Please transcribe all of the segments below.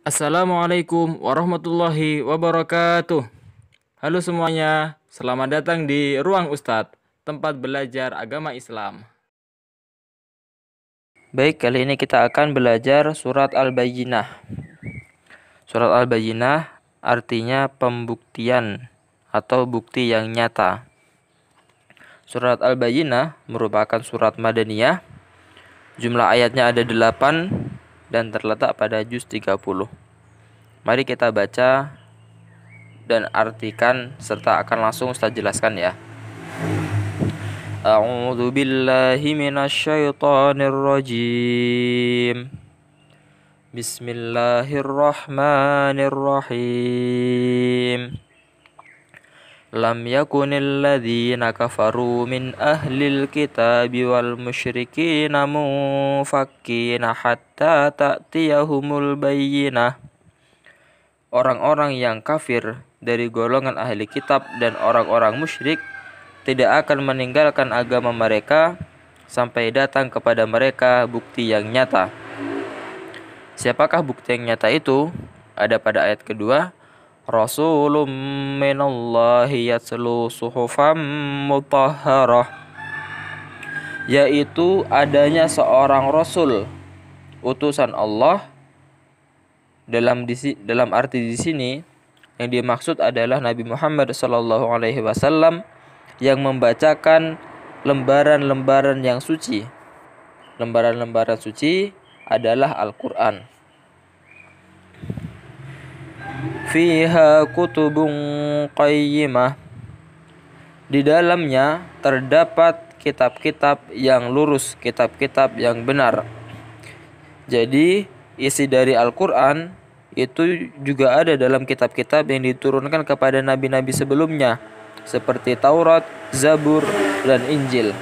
Assalamualaikum warahmatullahi wabarakatuh. Halo semuanya, selamat datang di Ruang Ustadz, tempat belajar agama Islam. Baik, kali ini kita akan belajar surat Al-Bayyinah. Surat Al-Bayyinah artinya pembuktian atau bukti yang nyata. Surat Al-Bayyinah merupakan surat Madaniyah. Jumlah ayatnya ada 8 dan terletak pada juz 30. Mari kita baca dan artikan serta akan langsung Ustaz jelaskan ya. A'udzu billahi minasyaitonir rajim. Bismillahirrahmanirrahim. Lam yakunil ladzina kafaru min ahlil kitabi wal musyrikina munfakkina hatta ta'tiyahumul bayyinah. Orang-orang yang kafir dari golongan ahli kitab dan orang-orang musyrik tidak akan meninggalkan agama mereka sampai datang kepada mereka bukti yang nyata. Siapakah bukti yang nyata itu? Ada pada ayat kedua, Rasulun minallahi yatslu suhufam mutahharah, yaitu adanya seorang rasul utusan Allah. Dalam arti di sini yang dimaksud adalah Nabi Muhammad SAW yang membacakan lembaran-lembaran yang suci. Lembaran-lembaran suci adalah Al-Quran. Fiha kutubun qayyimah. Di dalamnya terdapat kitab-kitab yang lurus, kitab-kitab yang benar. Jadi isi dari Al-Quran itu juga ada dalam kitab-kitab yang diturunkan kepada nabi-nabi sebelumnya, seperti Taurat, Zabur, dan Injil.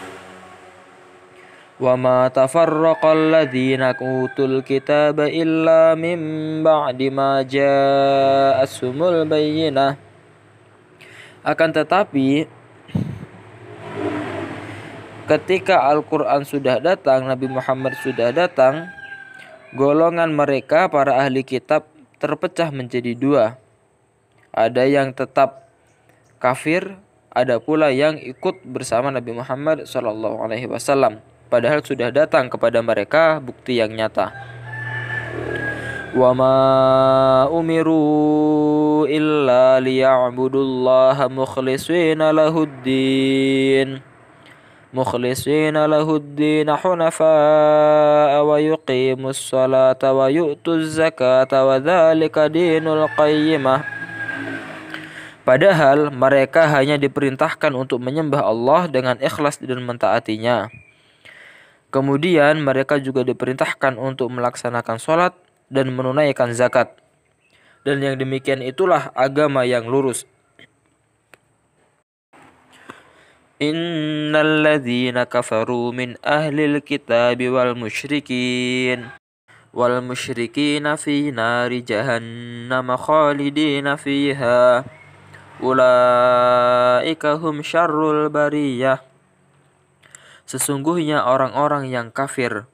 Wa ma tafarraqal ladzina utul kitaba illa min ba'di ma ja'asumul bayyinah. Akan tetapi ketika Al-Quran sudah datang, Nabi Muhammad sudah datang, golongan mereka para ahli kitab terpecah menjadi dua. Ada yang tetap kafir, ada pula yang ikut bersama Nabi Muhammad SAW. Padahal sudah datang kepada mereka bukti yang nyata. Wa ma umiru illa liya'budullaha mukhlishina lahuddin hunafa'a wa yuqimus salata wa yu'tuz zakata wa dzalika dinul qayyimah. Padahal mereka hanya diperintahkan untuk menyembah Allah dengan ikhlas dan mentaatinya. Kemudian mereka juga diperintahkan untuk melaksanakan sholat dan menunaikan zakat. Dan yang demikian itulah agama yang lurus. Innal ladzina kafaru min ahlil kitabi wal musyrikina fi nari jahannam khalidina fiha ulaika hum syarrul bariyah. Sesungguhnya orang-orang yang kafir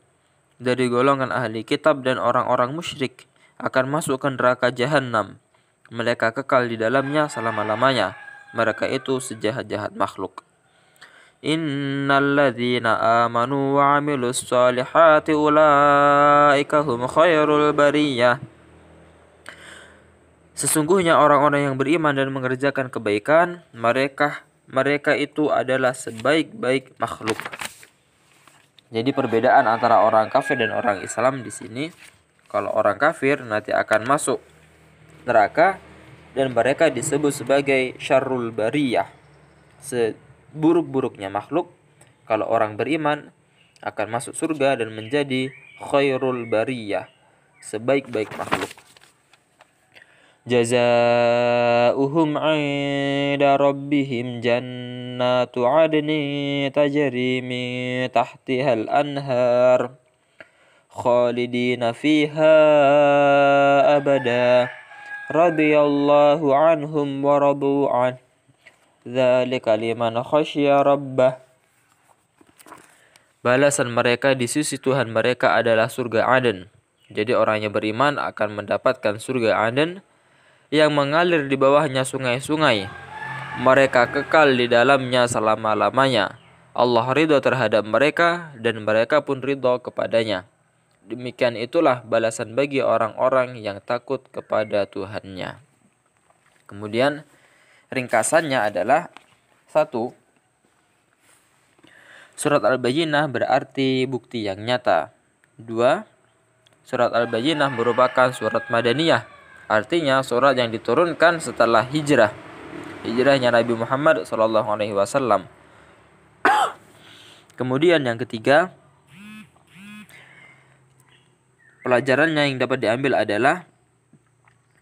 dari golongan ahli kitab dan orang-orang musyrik akan masuk ke neraka jahanam. Mereka kekal di dalamnya selama-lamanya. Mereka itu sejahat-jahat makhluk. Innal ladzina amanu wa 'amilus solihati ulaika hum khairul bariyah. Sesungguhnya orang-orang yang beriman dan mengerjakan kebaikan, mereka itu adalah sebaik-baik makhluk. Jadi perbedaan antara orang kafir dan orang Islam di sini, kalau orang kafir nanti akan masuk neraka dan mereka disebut sebagai syarrul bariyah, seburuk-buruknya makhluk. Kalau orang beriman akan masuk surga dan menjadi khairul bariyah, sebaik-baik makhluk. Jazaa'uhum 'inda rabbihim jannatu 'adnin tajri min tahtihal anhar khalidina fiha abada radhiyallahu 'anhum wa radu 'an dzalika liman khasyiya rabbah. Balasan mereka di sisi Tuhan mereka adalah surga Aden. Jadi orang yang beriman akan mendapatkan surga Aden yang mengalir di bawahnya sungai-sungai. Mereka kekal di dalamnya selama-lamanya. Allah ridho terhadap mereka dan mereka pun ridho kepadanya. Demikian itulah balasan bagi orang-orang yang takut kepada Tuhannya. Kemudian ringkasannya adalah 1. Surat Al-Bayyinah berarti bukti yang nyata. 2. Surat Al-Bayyinah merupakan surat Madaniyah. Artinya surat yang diturunkan setelah hijrahnya Nabi Muhammad SAW. Kemudian yang ketiga, pelajarannya yang dapat diambil adalah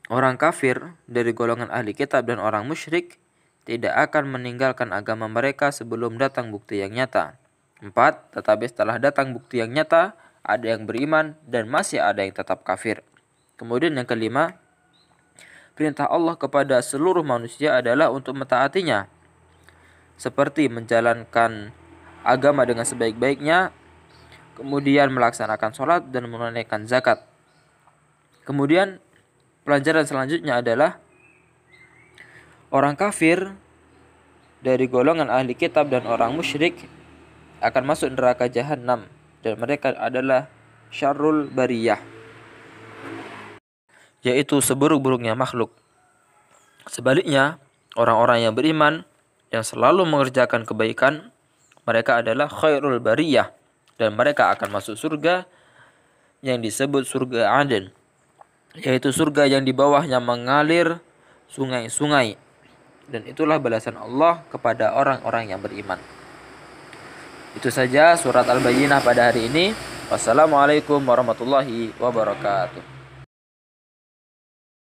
orang kafir dari golongan ahli kitab dan orang musyrik tidak akan meninggalkan agama mereka sebelum datang bukti yang nyata. 4. Tetapi setelah datang bukti yang nyata, ada yang beriman dan masih ada yang tetap kafir. Kemudian yang kelima, perintah Allah kepada seluruh manusia adalah untuk mentaatinya, seperti menjalankan agama dengan sebaik-baiknya, kemudian melaksanakan sholat dan menunaikan zakat. Kemudian pelajaran selanjutnya adalah orang kafir dari golongan ahli kitab dan orang musyrik akan masuk neraka jahanam dan mereka adalah syarrul bariyah, yaitu seburuk-buruknya makhluk. Sebaliknya, orang-orang yang beriman yang selalu mengerjakan kebaikan, mereka adalah khairul bariyah dan mereka akan masuk surga yang disebut surga Aden, yaitu surga yang di bawahnya mengalir sungai-sungai. Dan itulah balasan Allah kepada orang-orang yang beriman. Itu saja surat Al-Bayyinah pada hari ini. Wassalamualaikum warahmatullahi wabarakatuh.